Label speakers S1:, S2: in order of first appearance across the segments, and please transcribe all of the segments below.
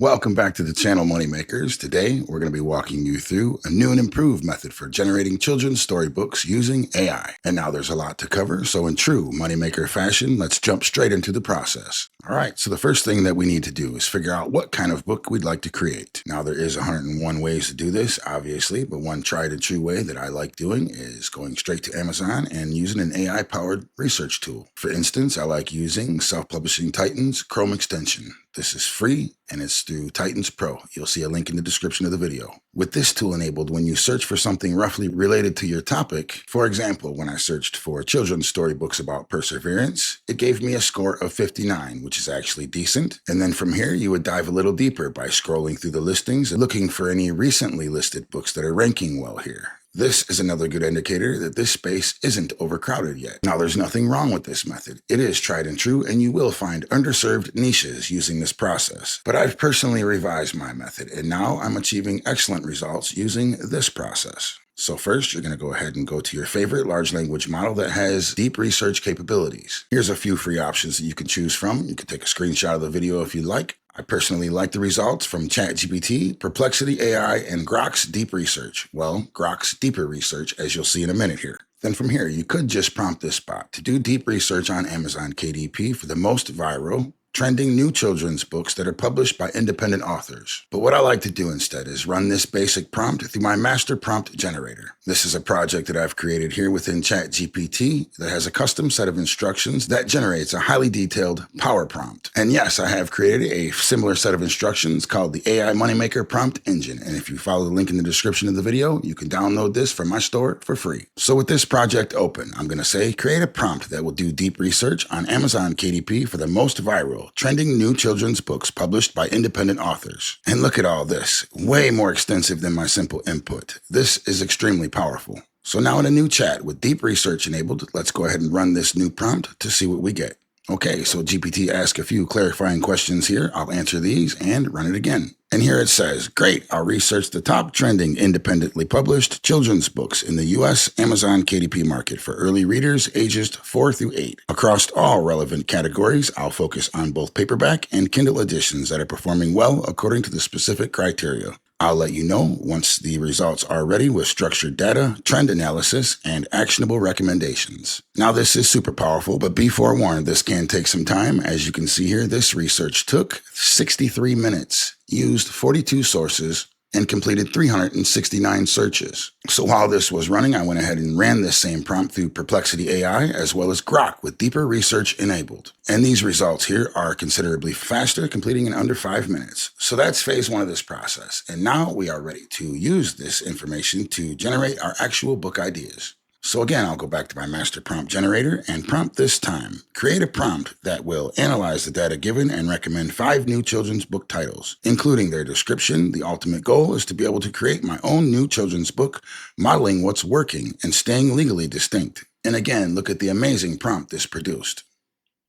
S1: Welcome back to the channel, Moneymakers. Today, we're going to be walking you through a new and improved method for generating children's storybooks using AI. And now there's a lot to cover, so in true Moneymaker fashion, let's jump straight into the process. All right, so the first thing that we need to do is figure out what kind of book we'd like to create. Now, there is 101 ways to do this, obviously, but one tried and true way that I like doing is going straight to Amazon and using an AI-powered research tool. For instance, I like using Self-Publishing Titan's Chrome extension. This is free, and it's through Titans Pro. You'll see a link in the description of the video. With this tool enabled, when you search for something roughly related to your topic, for example, when I searched for children's storybooks about perseverance, it gave me a score of 59, which is actually decent. And then from here, you would dive a little deeper by scrolling through the listings and looking for any recently listed books that are ranking well here. This is another good indicator that this space isn't overcrowded yet. Now, there's nothing wrong with this method. It is tried and true, and you will find underserved niches using this process. But I've personally revised my method, and now I'm achieving excellent results using this process. So first, you're going to go ahead and go to your favorite large language model that has deep research capabilities. Here's a few free options that you can choose from. You can take a screenshot of the video if you'd like. I personally like the results from ChatGPT, Perplexity AI, and Grok's deep research. Well, Grok's deeper research, as you'll see in a minute here. Then from here, you could just prompt this bot to do deep research on Amazon KDP for the most viral, trending new children's books that are published by independent authors. But what I like to do instead is run this basic prompt through my master prompt generator. This is a project that I've created here within ChatGPT that has a custom set of instructions that generates a highly detailed power prompt. And yes, I have created a similar set of instructions called the AI Moneymaker Prompt Engine. And if you follow the link in the description of the video, you can download this from my store for free. So with this project open, I'm going to say, create a prompt that will do deep research on Amazon KDP for the most viral, trending new children's books published by independent authors. And look at all this, way more extensive than my simple input. This is extremely powerful. So now in a new chat with deep research enabled, let's go ahead and run this new prompt to see what we get. Okay, so GPT asked a few clarifying questions here. I'll answer these and run it again. And here it says, great, I'll research the top trending independently published children's books in the U.S. Amazon KDP market for early readers ages 4 through 8. Across all relevant categories, I'll focus on both paperback and Kindle editions that are performing well according to the specific criteria. I'll let you know once the results are ready with structured data, trend analysis, and actionable recommendations. Now this is super powerful, but be forewarned, this can take some time. As you can see here, this research took 63 minutes, used 42 sources, and completed 369 searches. So while this was running, I went ahead and ran this same prompt through Perplexity AI as well as Grok with deeper research enabled. And these results here are considerably faster, completing in under 5 minutes. So that's phase one of this process. And now we are ready to use this information to generate our actual book ideas. So again, I'll go back to my master prompt generator and prompt this time. Create a prompt that will analyze the data given and recommend 5 new children's book titles, including their description. The ultimate goal is to be able to create my own new children's book, modeling what's working and staying legally distinct. And again, look at the amazing prompt this produced.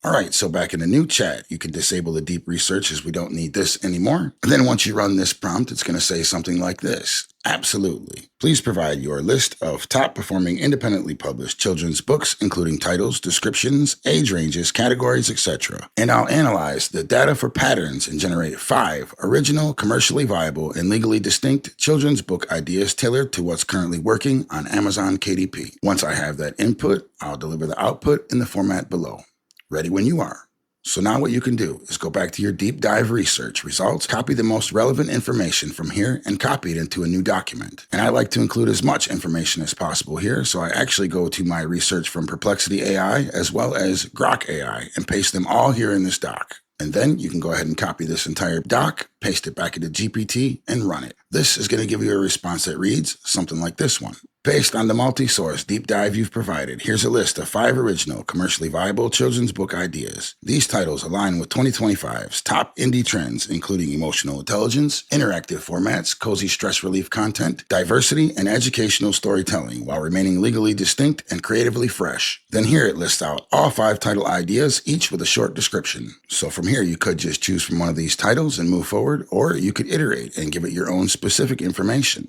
S1: All right, so back in the new chat, you can disable the deep research as we don't need this anymore. And then once you run this prompt, it's going to say something like this. Absolutely. Please provide your list of top performing independently published children's books, including titles, descriptions, age ranges, categories, etc. And I'll analyze the data for patterns and generate 5 original, commercially viable, and legally distinct children's book ideas tailored to what's currently working on Amazon KDP. Once I have that input, I'll deliver the output in the format below. Ready when you are. So now what you can do is go back to your deep dive research results, copy the most relevant information from here, and copy it into a new document. And I like to include as much information as possible here, so I actually go to my research from Perplexity AI as well as Grok AI and paste them all here in this doc. And then you can go ahead and copy this entire doc, paste it back into GPT, and run it. This is going to give you a response that reads something like this one. Based on the multi-source deep dive you've provided, here's a list of 5 original, commercially viable children's book ideas. These titles align with 2025's top indie trends, including emotional intelligence, interactive formats, cozy stress relief content, diversity, and educational storytelling, while remaining legally distinct and creatively fresh. Then here it lists out all 5 title ideas, each with a short description. So from here, you could just choose from one of these titles and move forward, or you could iterate and give it your own specific information.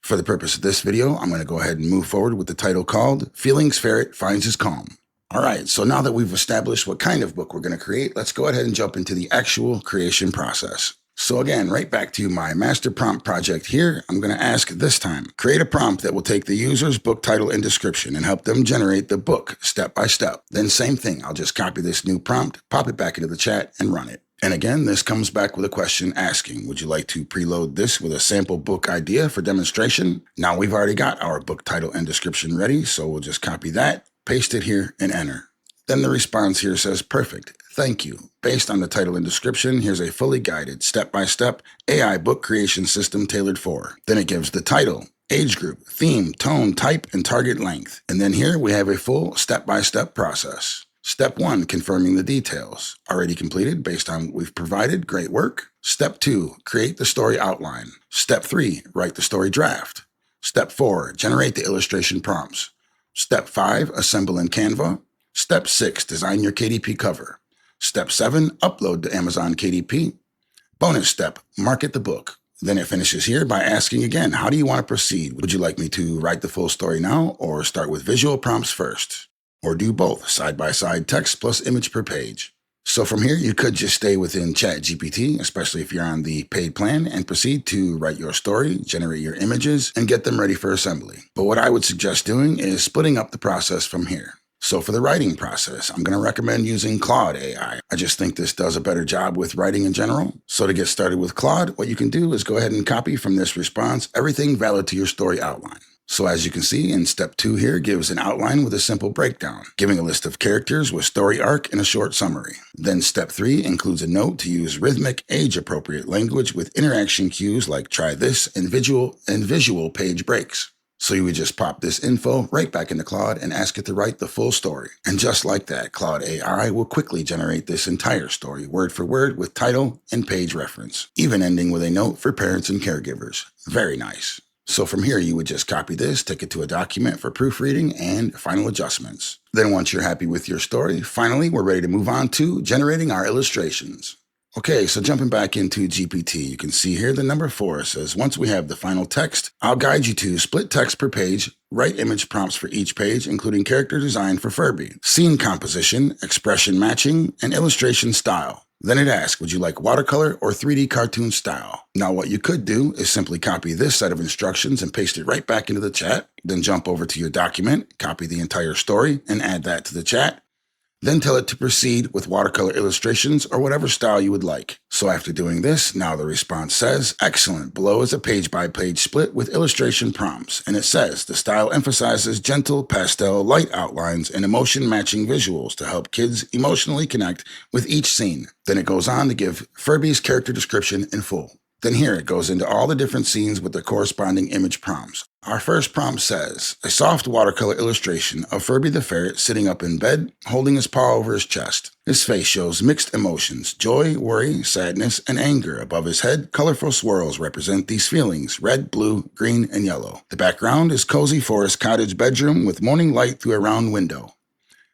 S1: For the purpose of this video, I'm going to go ahead and move forward with the title called Feelings Ferret Finds His Calm. All right, so now that we've established what kind of book we're going to create, let's go ahead and jump into the actual creation process. So again, right back to my master prompt project here, I'm going to ask this time, create a prompt that will take the user's book title and description and help them generate the book step by step. Then same thing, I'll just copy this new prompt, pop it back into the chat and run it. And again, this comes back with a question asking, would you like to preload this with a sample book idea for demonstration? Now we've already got our book title and description ready, so we'll just copy that, paste it here and enter. Then the response here says, perfect, thank you. Based on the title and description, here's a fully guided, step-by-step AI book creation system tailored for. Then it gives the title, age group, theme, tone, type, and target length. And then here we have a full step-by-step process. Step 1, confirming the details. Already completed based on what we've provided. Great work. Step 2, create the story outline. Step 3, write the story draft. Step 4, generate the illustration prompts. Step 5, assemble in Canva. Step 6, design your KDP cover. Step 7, upload to Amazon KDP. Bonus step, market the book. Then it finishes here by asking again, how do you want to proceed? Would you like me to write the full story now or start with visual prompts first? Or do both, side-by-side text plus image per page? So from here, you could just stay within ChatGPT, especially if you're on the paid plan, and proceed to write your story, generate your images, and get them ready for assembly. But what I would suggest doing is splitting up the process from here. So for the writing process, I'm going to recommend using Claude AI. I just think this does a better job with writing in general. So to get started with Claude, what you can do is go ahead and copy from this response everything valid to your story outline. So as you can see, in step 2 here gives an outline with a simple breakdown, giving a list of characters with story arc and a short summary. Then step 3 includes a note to use rhythmic, age-appropriate language with interaction cues like try this and visual page breaks. So you would just pop this info right back into Claude and ask it to write the full story. And just like that, Claude AI will quickly generate this entire story, word for word, with title and page reference, even ending with a note for parents and caregivers. Very nice. So from here, you would just copy this, take it to a document for proofreading and final adjustments. Then once you're happy with your story, finally, we're ready to move on to generating our illustrations. Okay, so jumping back into GPT, you can see here the number 4 says, once we have the final text, I'll guide you to split text per page, write image prompts for each page, including character design for Furby, scene composition, expression matching, and illustration style. Then it asks, would you like watercolor or 3D cartoon style? Now what you could do is simply copy this set of instructions and paste it right back into the chat, then jump over to your document, copy the entire story, and add that to the chat. Then tell it to proceed with watercolor illustrations or whatever style you would like. So after doing this, now the response says, excellent, below is a page-by-page split with illustration prompts. And it says, the style emphasizes gentle, pastel, light outlines and emotion-matching visuals to help kids emotionally connect with each scene. Then it goes on to give Furby's character description in full. Then here it goes into all the different scenes with the corresponding image prompts. Our first prompt says, a soft watercolor illustration of Furby the ferret sitting up in bed, holding his paw over his chest. His face shows mixed emotions, joy, worry, sadness, and anger. Above his head, colorful swirls represent these feelings, red, blue, green, and yellow. The background is cozy forest cottage bedroom with morning light through a round window.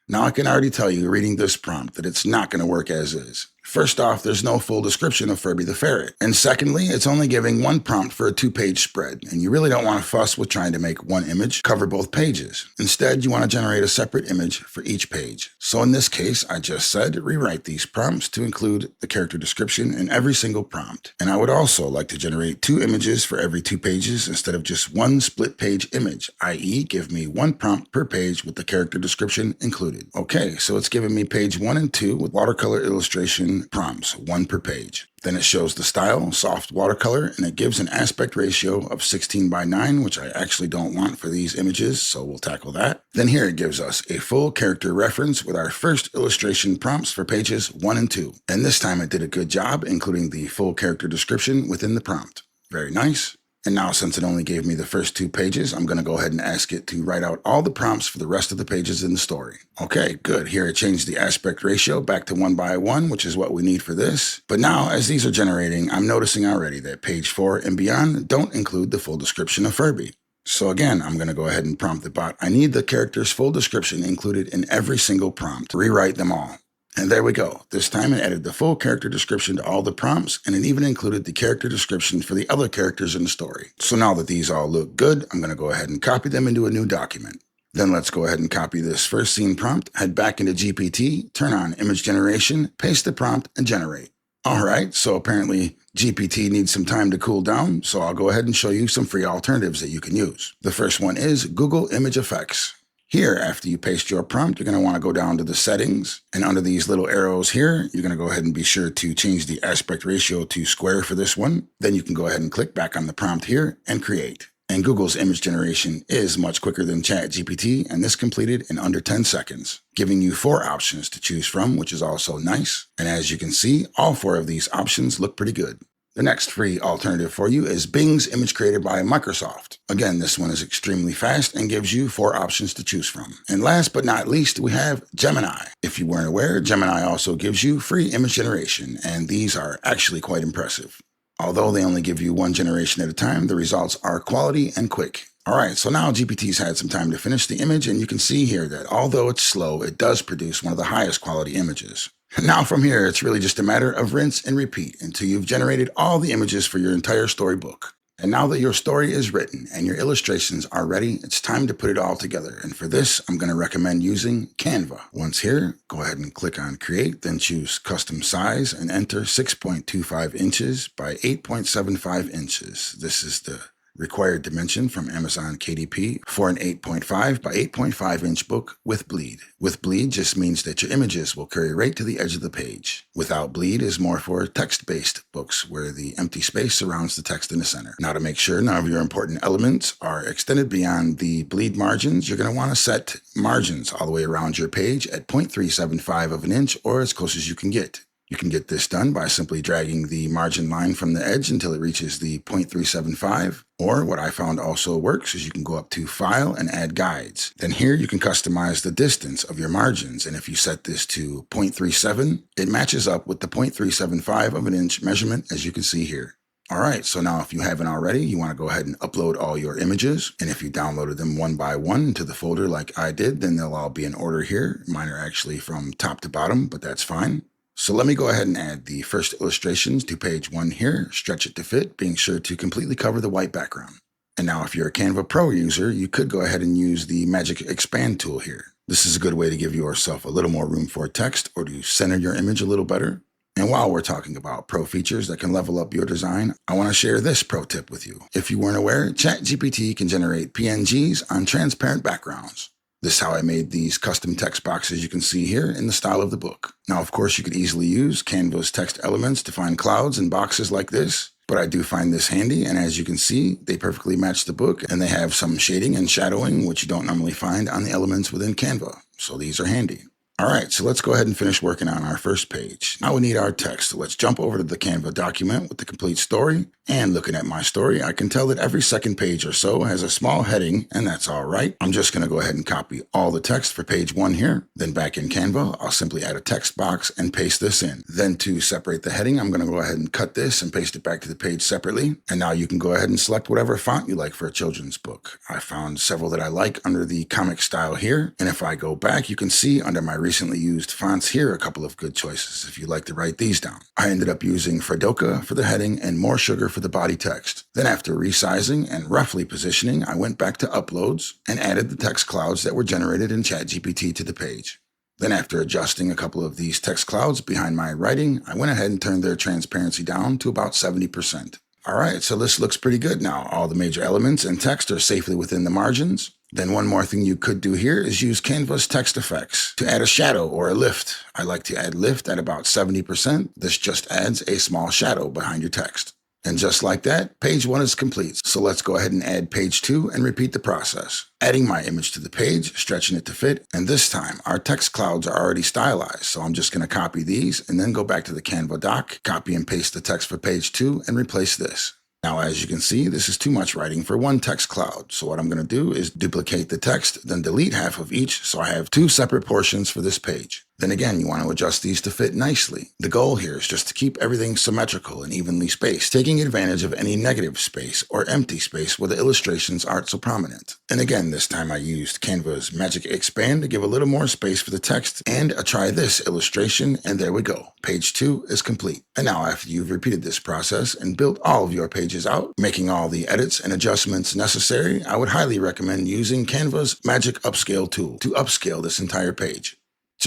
S1: Now I can already tell you, reading this prompt, that it's not going to work as is. First off, there's no full description of Furby the ferret. And secondly, it's only giving one prompt for a 2-page spread, and you really don't want to fuss with trying to make one image cover both pages. Instead, you want to generate a separate image for each page. So in this case, I just said rewrite these prompts to include the character description in every single prompt. And I would also like to generate 2 images for every 2 pages instead of just one split page image, i.e. give me 1 prompt per page with the character description included. Okay, so it's giving me page 1 and 2 with watercolor illustration prompts, 1 per page. Then it shows the style, soft watercolor, and it gives an aspect ratio of 16:9, which I actually don't want for these images, so we'll tackle that. Then here it gives us a full character reference with our first illustration prompts for pages 1 and 2. And this time it did a good job, including the full character description within the prompt. Very nice. And now, since it only gave me the first 2 pages, I'm going to go ahead and ask it to write out all the prompts for the rest of the pages in the story. Okay, good. Here it changed the aspect ratio back to 1:1, which is what we need for this. But now, as these are generating, I'm noticing already that page 4 and beyond don't include the full description of Furby. So again, I'm going to go ahead and prompt the bot. I need the character's full description included in every single prompt. Rewrite them all. And there we go. This time it added the full character description to all the prompts, and it even included the character description for the other characters in the story. So now that these all look good, I'm going to go ahead and copy them into a new document. Then let's go ahead and copy this first scene prompt, head back into GPT, turn on image generation, paste the prompt, and generate. All right, so apparently GPT needs some time to cool down, so I'll go ahead and show you some free alternatives that you can use. The first one is Google Image Effects. Here, after you paste your prompt, you're going to want to go down to the settings, and under these little arrows here, you're going to go ahead and be sure to change the aspect ratio to square for this one. Then you can go ahead and click back on the prompt here and create. And Google's image generation is much quicker than ChatGPT, and this completed in under 10 seconds, giving you 4 options to choose from, which is also nice. And as you can see, all 4 of these options look pretty good. The next free alternative for you is Bing's Image Created by Microsoft. Again, this one is extremely fast and gives you 4 options to choose from. And last but not least, we have Gemini. If you weren't aware, Gemini also gives you free image generation, and these are actually quite impressive. Although they only give you 1 generation at a time, the results are quality and quick. All right, so now GPT's had some time to finish the image, and you can see here that although it's slow, it does produce one of the highest quality images. Now from here, it's really just a matter of rinse and repeat until you've generated all the images for your entire storybook. And now that your story is written and your illustrations are ready, it's time to put it all together. And for this, I'm going to recommend using Canva. Once here, go ahead and click on Create, then choose Custom Size and enter 6.25 inches by 8.75 inches. This is the required dimension from Amazon KDP for an 8.5 by 8.5 inch book with bleed. With bleed just means that your images will carry right to the edge of the page. Without bleed is more for text-based books where the empty space surrounds the text in the center. Now, to make sure none of your important elements are extended beyond the bleed margins, you're going to want to set margins all the way around your page at 0.375 of an inch or as close as you can get. You can get this done by simply dragging the margin line from the edge until it reaches the 0.375. Or what I found also works is you can go up to File and add Guides. Then here you can customize the distance of your margins. And if you set this to 0.37, it matches up with the 0.375 of an inch measurement, as you can see here. All right, so now if you haven't already, you want to go ahead and upload all your images. And if you downloaded them one by one into the folder like I did, then they'll all be in order here. Mine are actually from top to bottom, but that's fine. So let me go ahead and add the first illustrations to page 1 here, stretch it to fit, being sure to completely cover the white background. And now if you're a Canva Pro user, you could go ahead and use the Magic Expand tool here. This is a good way to give yourself a little more room for text or to center your image a little better. And while we're talking about pro features that can level up your design, I want to share this pro tip with you. If you weren't aware, ChatGPT can generate PNGs on transparent backgrounds. This is how I made these custom text boxes you can see here in the style of the book. Now, of course, you could easily use Canva's text elements to find clouds and boxes like this, but I do find this handy, and as you can see, they perfectly match the book, and they have some shading and shadowing, which you don't normally find on the elements within Canva, so these are handy. All right, so let's go ahead and finish working on our first page. Now we need our text. So let's jump over to the Canva document with the complete story. And looking at my story, I can tell that every second page or so has a small heading, and that's all right. I'm just going to go ahead and copy all the text for page 1 here. Then back in Canva, I'll simply add a text box and paste this in. Then to separate the heading, I'm going to go ahead and cut this and paste it back to the page separately. And now you can go ahead and select whatever font you like for a children's book. I found several that I like under the comic style here. And if I go back, you can see under my recently used fonts here a couple of good choices if you'd like to write these down. I ended up using Fredoka for the heading and More Sugar for the body text. Then after resizing and roughly positioning, I went back to Uploads and added the text clouds that were generated in ChatGPT to the page. Then after adjusting a couple of these text clouds behind my writing, I went ahead and turned their transparency down to about 70%. All right, so this looks pretty good now. All the major elements and text are safely within the margins. Then one more thing you could do here is use Canva's text effects to add a shadow or a lift. I like to add lift at about 70%. This just adds a small shadow behind your text. And just like that, page 1 is complete. So let's go ahead and add page 2 and repeat the process. Adding my image to the page, stretching it to fit, and this time our text clouds are already stylized. So I'm just going to copy these and then go back to the Canva doc, copy and paste the text for page 2 and replace this. Now, as you can see, this is too much writing for one text cloud. So what I'm going to do is duplicate the text, then delete half of each. So I have 2 separate portions for this page. Then again, you want to adjust these to fit nicely. The goal here is just to keep everything symmetrical and evenly spaced, taking advantage of any negative space or empty space where the illustrations aren't so prominent. And again, this time I used Canva's Magic Expand to give a little more space for the text and a try this illustration, and there we go. Page 2 is complete. And now after you've repeated this process and built all of your pages out, making all the edits and adjustments necessary, I would highly recommend using Canva's Magic Upscale tool to upscale this entire page.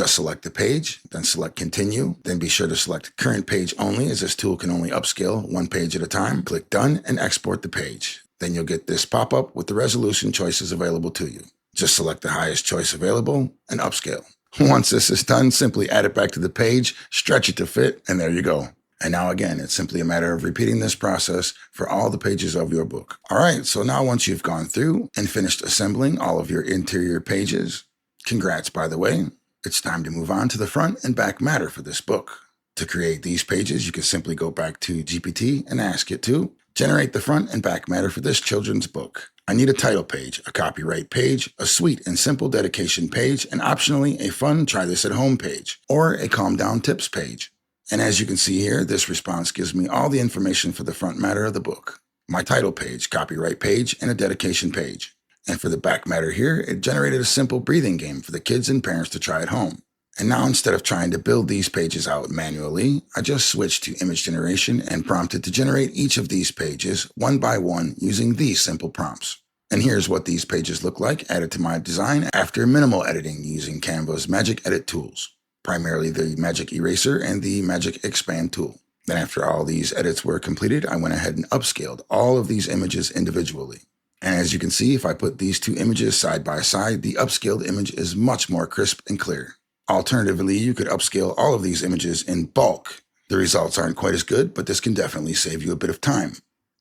S1: Just select the page, then select Continue, then be sure to select Current Page Only, as this tool can only upscale one page at a time. Click Done and export the page. Then you'll get this pop-up with the resolution choices available to you. Just select the highest choice available and upscale. Once this is done, simply add it back to the page, stretch it to fit, and there you go. And now again, it's simply a matter of repeating this process for all the pages of your book. All right, so now once you've gone through and finished assembling all of your interior pages, congrats, by the way, it's time to move on to the front and back matter for this book. To create these pages, you can simply go back to GPT and ask it to generate the front and back matter for this children's book. I need a title page, a copyright page, a sweet and simple dedication page, and optionally a fun try this at home page, or a calm down tips page. And as you can see here, this response gives me all the information for the front matter of the book. My title page, copyright page, and a dedication page. And for the back matter here, it generated a simple breathing game for the kids and parents to try at home. And now instead of trying to build these pages out manually, I just switched to image generation and prompted to generate each of these pages one by one using these simple prompts. And here's what these pages look like added to my design after minimal editing using Canva's Magic Edit tools, primarily the Magic Eraser and the Magic Expand tool. Then after all these edits were completed, I went ahead and upscaled all of these images individually. And as you can see, if I put these two images side by side, the upscaled image is much more crisp and clear. Alternatively, you could upscale all of these images in bulk. The results aren't quite as good, but this can definitely save you a bit of time.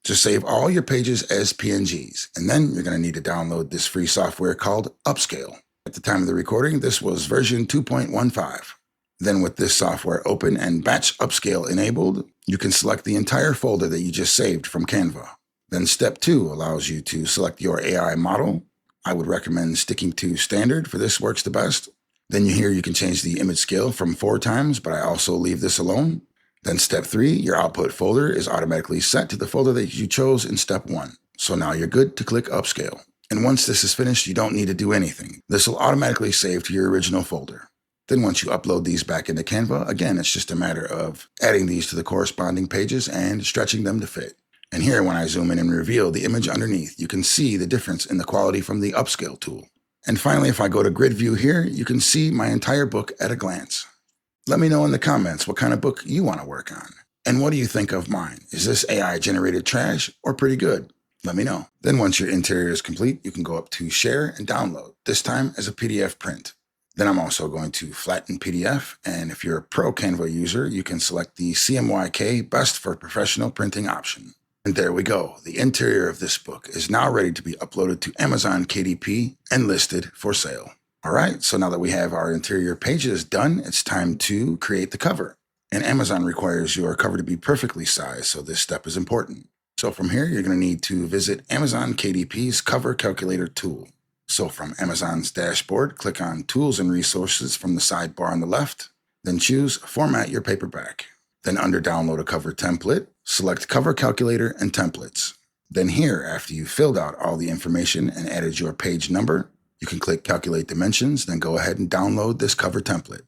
S1: Just save all your pages as PNGs, and then you're going to need to download this free software called Upscale. At the time of the recording, this was version 2.15. Then with this software open and batch upscale enabled, you can select the entire folder that you just saved from Canva. Then step 2 allows you to select your AI model. I would recommend sticking to standard, for this works the best. Then you can change the image scale from 4 times, but I also leave this alone. Then step 3, your output folder is automatically set to the folder that you chose in step 1. So now you're good to click upscale. And once this is finished, you don't need to do anything. This will automatically save to your original folder. Then once you upload these back into Canva, again, it's just a matter of adding these to the corresponding pages and stretching them to fit. And here, when I zoom in and reveal the image underneath, you can see the difference in the quality from the upscale tool. And finally, if I go to grid view here, you can see my entire book at a glance. Let me know in the comments what kind of book you want to work on. And what do you think of mine? Is this AI generated trash or pretty good? Let me know. Then once your interior is complete, you can go up to share and download, this time as a PDF print. Then I'm also going to flatten PDF, and if you're a pro Canva user, you can select the CMYK Best for Professional Printing option. And there we go. The interior of this book is now ready to be uploaded to Amazon KDP and listed for sale. All right, so now that we have our interior pages done, it's time to create the cover. And Amazon requires your cover to be perfectly sized, so this step is important. So from here, you're going to need to visit Amazon KDP's Cover Calculator tool. So from Amazon's dashboard, click on Tools and Resources from the sidebar on the left, then choose Format Your Paperback. Then under Download a Cover Template, select Cover Calculator and Templates. Then here, after you've filled out all the information and added your page number, you can click Calculate Dimensions, then go ahead and download this cover template.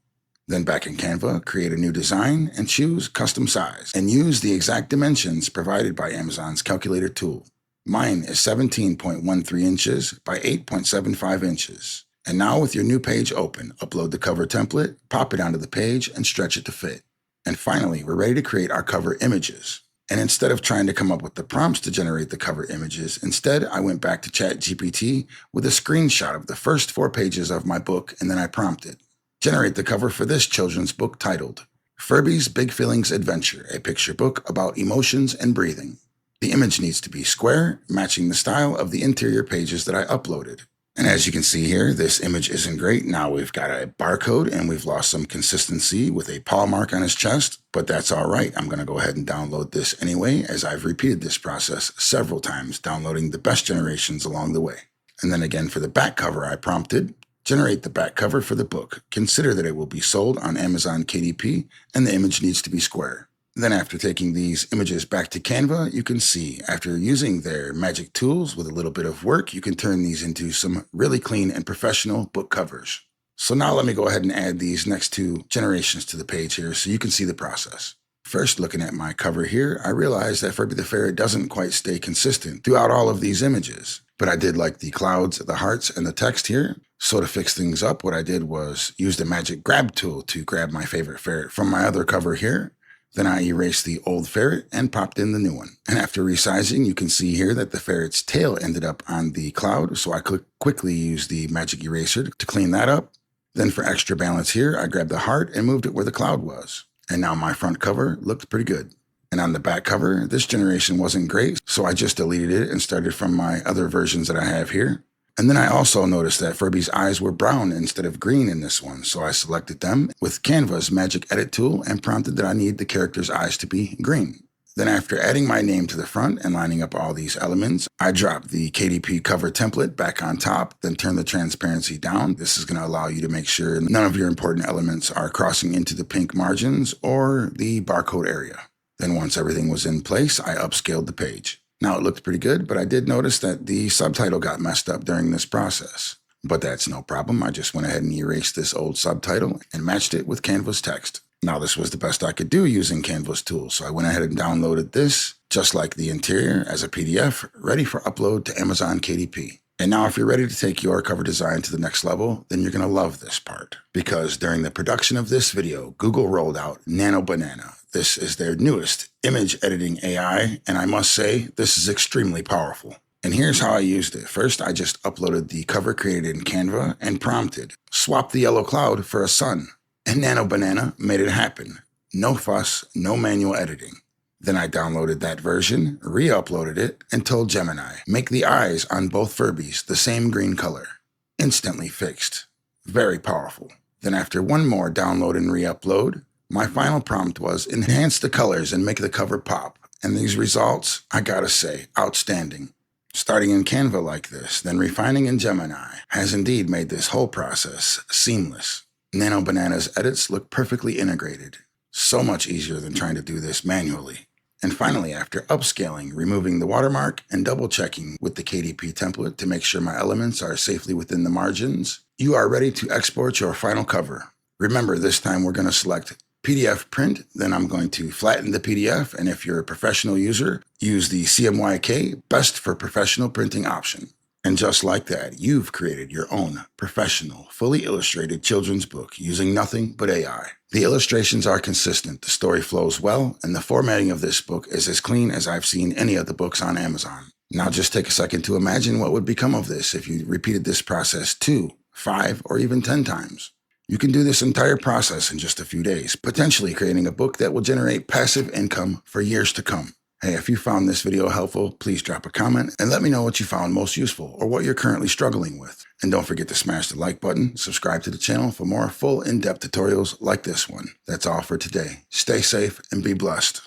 S1: Then back in Canva, create a new design and choose Custom Size, and use the exact dimensions provided by Amazon's calculator tool. Mine is 17.13 inches by 8.75 inches. And now with your new page open, upload the cover template, pop it onto the page, and stretch it to fit. And finally, we're ready to create our cover images. And instead of trying to come up with the prompts to generate the cover images, instead I went back to ChatGPT with a screenshot of the first 4 pages of my book, and then I prompted, generate the cover for this children's book titled, Furby's Big Feelings Adventure, a picture book about emotions and breathing. The image needs to be square, matching the style of the interior pages that I uploaded. And as you can see here, this image isn't great. Now we've got a barcode and we've lost some consistency with a paw mark on his chest, but that's all right. I'm going to go ahead and download this anyway, as I've repeated this process several times, downloading the best generations along the way. And then again, for the back cover, I prompted, generate the back cover for the book. Consider that it will be sold on Amazon KDP and the image needs to be square. Then after taking these images back to Canva, you can see after using their magic tools with a little bit of work, you can turn these into some really clean and professional book covers. So now let me go ahead and add these next 2 generations to the page here so you can see the process. First, looking at my cover here, I realized that Furby the Ferret doesn't quite stay consistent throughout all of these images. But I did like the clouds, the hearts, and the text here. So to fix things up, what I did was use the magic grab tool to grab my favorite ferret from my other cover here. Then I erased the old ferret and popped in the new one. And after resizing, you can see here that the ferret's tail ended up on the cloud. So I quickly used the magic eraser to clean that up. Then for extra balance here, I grabbed the heart and moved it where the cloud was. And now my front cover looked pretty good. And on the back cover, this generation wasn't great, so I just deleted it and started from my other versions that I have here. And then I also noticed that Furby's eyes were brown instead of green in this one, so I selected them with Canva's magic edit tool and prompted that I need the character's eyes to be green. Then after adding my name to the front and lining up all these elements, I dropped the KDP cover template back on top, then turn the transparency down. This is going to allow you to make sure none of your important elements are crossing into the pink margins or the barcode area. Then once everything was in place, I upscaled the page. Now it looked pretty good, but I did notice that the subtitle got messed up during this process. But that's no problem. I just went ahead and erased this old subtitle and matched it with Canva's text. Now this was the best I could do using Canva's tool, so I went ahead and downloaded this, just like the interior, as a PDF, ready for upload to Amazon KDP. And now if you're ready to take your cover design to the next level, then you're going to love this part. Because during the production of this video, Google rolled out Nano Banana. This is their newest image editing AI, and I must say, this is extremely powerful. And here's how I used it. First, I just uploaded the cover created in Canva and prompted, swap the yellow cloud for a sun. And Nano Banana made it happen. No fuss, no manual editing. Then I downloaded that version, re-uploaded it, and told Gemini, make the eyes on both Furbies the same green color. Instantly fixed. Very powerful. Then after one more download and re-upload, my final prompt was enhance the colors and make the cover pop. And these results, I gotta say, outstanding. Starting in Canva like this, then refining in Gemini, has indeed made this whole process seamless. Nano Banana's edits look perfectly integrated. So much easier than trying to do this manually. And finally, after upscaling, removing the watermark, and double-checking with the KDP template to make sure my elements are safely within the margins, you are ready to export your final cover. Remember, this time we're going to select PDF print, then I'm going to flatten the PDF, and if you're a professional user, use the CMYK Best for Professional Printing option. And just like that, you've created your own professional, fully illustrated children's book using nothing but AI. The illustrations are consistent, the story flows well, and the formatting of this book is as clean as I've seen any of the books on Amazon. Now just take a second to imagine what would become of this if you repeated this process 2, 5, or even 10 times. You can do this entire process in just a few days, potentially creating a book that will generate passive income for years to come. Hey, if you found this video helpful, please drop a comment and let me know what you found most useful or what you're currently struggling with. And don't forget to smash the like button, subscribe to the channel for more full in-depth tutorials like this one. That's all for today. Stay safe and be blessed.